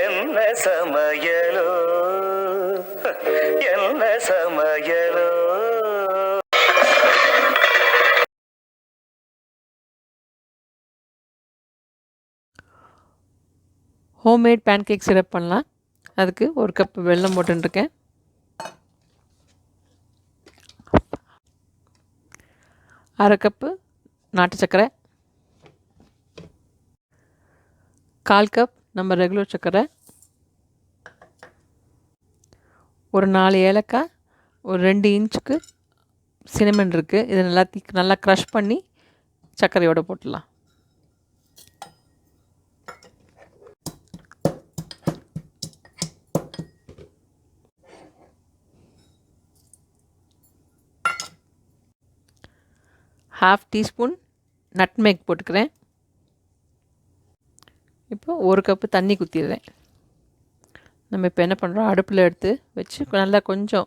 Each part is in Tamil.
என்ன சமையலோ என்ன சமையலோ. ஹோம்மேட் பேன்கேக் சிரப் பண்ணலாம். அதுக்கு 1 கப் வெல்லம் போட்டுருக்கேன். 1/2 கப்பு நாட்டு சர்க்கரை, 1/4 கப் நம்ம ரெகுலர் சர்க்கரை, ஒரு 4 ஏலக்காய், ஒரு 2 இன்ச்சுக்கு சினமன் இருக்குது. இதை நல்லா க்ரஷ் பண்ணி சர்க்கரையோடு போட்டுடலாம். ½ டீஸ்பூன் நட்மேக் போட்டுக்கிறேன். இப்போ 1 கப்பு தண்ணி ஊற்றிடுறேன். நம்ம இப்போ என்ன பண்ணுறோம், அடுப்பில் எடுத்து வச்சு நல்லா கொஞ்சம்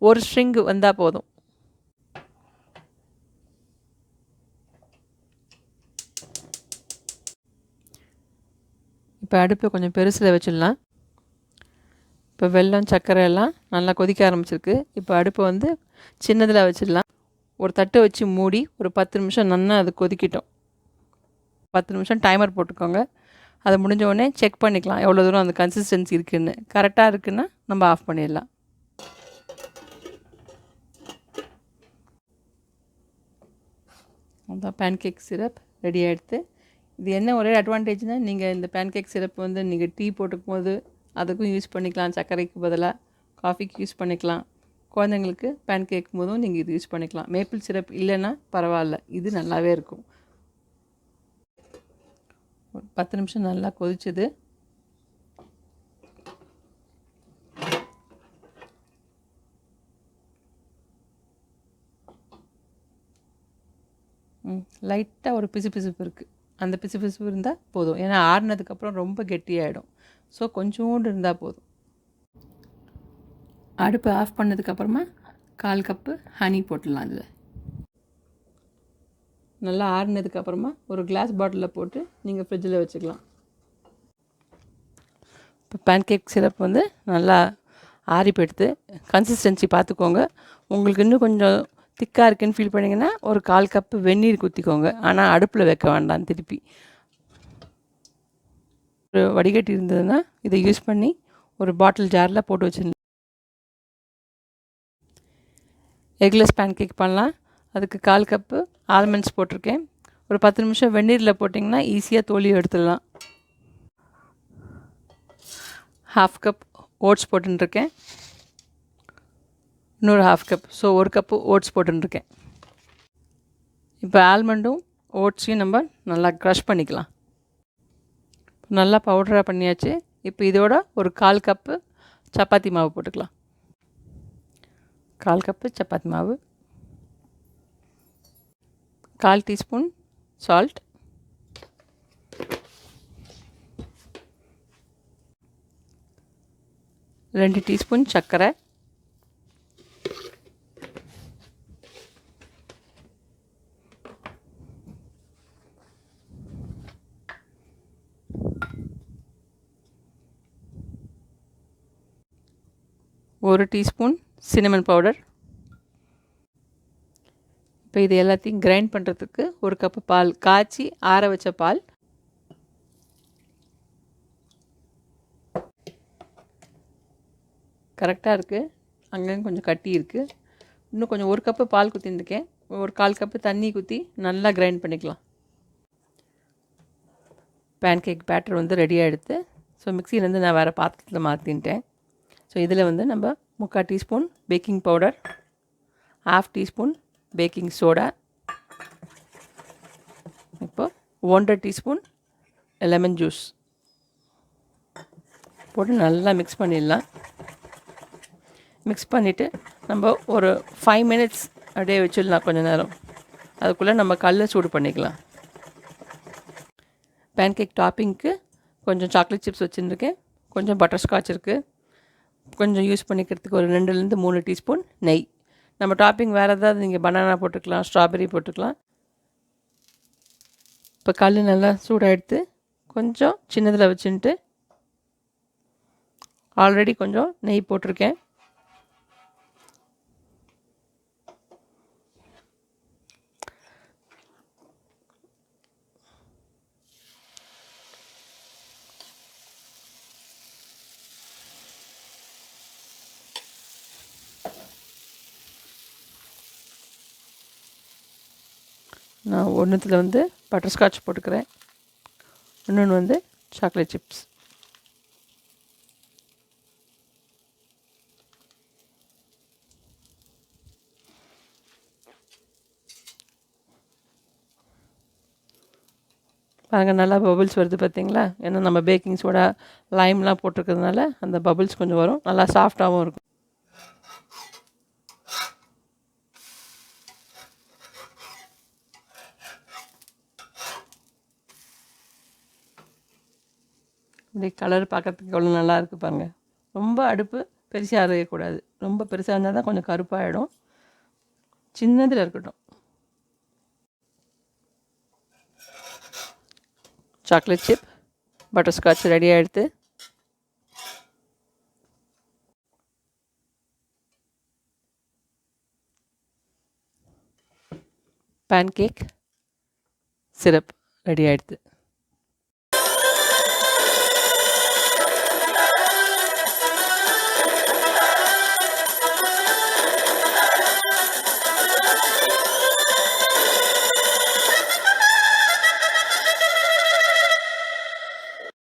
ஒரு ஸ்ட்ரிங் வந்தால் போதும். இப்போ அடுப்பை கொஞ்சம் பெருசில் வச்சிடலாம். இப்போ வெல்லம் சர்க்கரை எல்லாம் நல்லா கொதிக்க ஆரம்பிச்சிருக்கு. இப்போ அடுப்பை சின்னதில் வச்சிடலாம். ஒரு தட்டை வச்சு மூடி ஒரு 10 நிமிஷம் நல்லா அது கொதிக்கிட்டோம். 10 நிமிஷம் டைமர் போட்டுக்கோங்க. அது முடிஞ்ச உடனே செக் பண்ணிக்கலாம் எவ்வளோ தூரம் அந்த கன்சிஸ்டன்சி இருக்குதுன்னு. கரெக்டாக இருக்குதுன்னா நம்ம ஆஃப் பண்ணிடலாம். அதான் பேன்கேக் சிரப் ரெடி ஆகிடுது. இது என்ன ஒரே அட்வான்டேஜ்னால், நீங்கள் இந்த பேன்கேக் சிரப் நீங்கள் டீ போட்டுக்கும் போது அதுக்கும் யூஸ் பண்ணிக்கலாம். சர்க்கரைக்கு பதிலாக காஃபிக்கு யூஸ் பண்ணிக்கலாம். குழந்தைங்களுக்கு பேன் கேட்கும் போதும் நீங்கள் இது யூஸ் பண்ணிக்கலாம். மேப்பிள் சிரப் இல்லைன்னா பரவாயில்ல, இது நல்லாவே இருக்கும். 10 நிமிஷம் நல்லா கொதிச்சுது. லைட்டாக ஒரு பிசுபிசுப்பு இருக்குது. அந்த பிசுபிசுப்பு இருந்தால் போதும். ஏன்னா ஆறுனதுக்கப்புறம் ரொம்ப கெட்டியாகிடும். ஸோ கொஞ்சோண்டு இருந்தால் போதும். அடுப்பு ஆஃப் பண்ணதுக்கப்புறமா 1/4 கப்பு ஹனி போட்டுடலாம். அதில் நல்லா ஆறுனதுக்கப்புறமா ஒரு கிளாஸ் பாட்டிலில் போட்டு நீங்கள் ஃப்ரிட்ஜில் வச்சுக்கலாம். இப்போ பேன்கேக் சிரப் நல்லா ஆறி போய்டுது. கன்சிஸ்டன்சி பார்த்துக்கோங்க. உங்களுக்கு இன்னும் கொஞ்சம் திக்காக இருக்குதுன்னு ஃபீல் பண்ணிங்கன்னா ஒரு 1/4 கப்பு வெந்நீர் ஊற்றிக்கோங்க. ஆனால் அடுப்பில் வைக்க வேண்டாம். திருப்பி ஒரு வடிகட்டி இருந்ததுன்னா இதை யூஸ் பண்ணி ஒரு பாட்டில் ஜாரில் போட்டு வச்சுருந்தேன். எக்லெஸ் பேன்கேக் பண்ணலாம். அதுக்கு 1/4 கப்பு ஆல்மண்ட்ஸ் போட்டிருக்கேன். ஒரு 10 நிமிஷம் வெந்நீரில் போட்டிங்கன்னா ஈஸியாக தோலி எடுத்துடலாம். ½ கப் ஓட்ஸ் போட்டுருக்கேன். இன்னொரு ½ கப், ஸோ 1 கப்பு ஓட்ஸ் போட்டுருக்கேன். இப்போ ஆல்மண்டும் ஓட்ஸையும் நம்ம நல்லா க்ரஷ் பண்ணிக்கலாம். நல்லா பவுடராக பண்ணியாச்சு. இப்போ இதோட ஒரு 1/4 கப்பு சப்பாத்தி மாவு போட்டுக்கலாம். 1/4 கப்பு சப்பாத்தி மாவு, 1/4 டீஸ்பூன் சால்ட், 2 டீஸ்பூன் சர்க்கரை, 1 டீஸ்பூன் சினமன் பவுடர். இப்போ இது எல்லாத்தையும் கிரைண்ட் பண்ணுறதுக்கு 1 கப்பு பால், காய்ச்சி ஆற வச்ச பால், கரெக்டாக இருக்குது. அங்கங்கே கொஞ்சம் கட்டி இருக்குது. இன்னும் கொஞ்சம் 1 கப்பு பால் ஊற்றிருக்கேன். ஒரு 1/4 கப்பு தண்ணி ஊற்றி நல்லா கிரைண்ட் பண்ணிக்கலாம். பேன்கேக் பேட்டர் ரெடி ஆகிடுது. ஸோ மிக்சியிலேருந்து நான் வேறு பாத்திரத்தில் மாற்றின்ட்டேன். ஸோ இதில் நம்ம 3/4 teaspoon baking powder, ½ teaspoon baking soda, இப்போ 1/2 டீஸ்பூன் லெமன் ஜூஸ் போட்டு நல்லா மிக்ஸ் பண்ணிடலாம். மிக்ஸ் பண்ணிவிட்டு நம்ம ஒரு 5 மினிட்ஸ் அப்படியே வச்சிடலாம். கொஞ்சம் நேரம் அதுக்குள்ளே நம்ம கல்லை சூடு பண்ணிக்கலாம். பேன்கேக் டாப்பிங்க்கு கொஞ்சம் சாக்லேட் சிப்ஸ் வச்சுருக்கேன். கொஞ்சம் பட்டர்ஸ்காட்ச் இருக்குது. கொஞ்சம் யூஸ் பண்ணிக்கிறதுக்கு ஒரு 2லேருந்து 3 டீஸ்பூன் நெய். நம்ம டாப்பிங் வேறு ஏதாவது நீங்கள் பனானா போட்டுக்கலாம், ஸ்ட்ராபெரி போட்டுக்கலாம். இப்போ கல் நல்லா சூடாக எடுத்து கொஞ்சம் சின்னதில் வச்சுட்டு ஆல்ரெடி கொஞ்சம் நெய் போட்டிருக்கேன். நான் ஒன்றுத்தில் வந்து பட்டர்ஸ்காட்ச் போட்டுக்கிறேன், இன்னொன்று வந்து சாக்லேட் சிப்ஸ். பாருங்கள், நல்லா பபுள்ஸ் வருது பார்த்தீங்களா? ஏன்னா நம்ம பேக்கிங் சோடா லைம்லாம் போட்டிருக்கிறதுனால அந்த பபுள்ஸ் கொஞ்சம் வரும், நல்லா சாஃப்டாகவும் இருக்கும். இப்படி கலர் பார்க்கறதுக்கு எவ்வளோ நல்லா இருக்குது பாருங்கள். ரொம்ப அடுப்பு பெருசாக அரையக்கூடாது, ரொம்ப பெருசாக இருந்தால் தான் கொஞ்சம் கருப்பாகிடும். சின்னதில் இருக்கட்டும். சாக்லேட் சிப் பட்டர்ஸ்காட்ச் ரெடி ஆகிடுது. பேன்கேக் சிரப் ரெடி ஆகிடுது.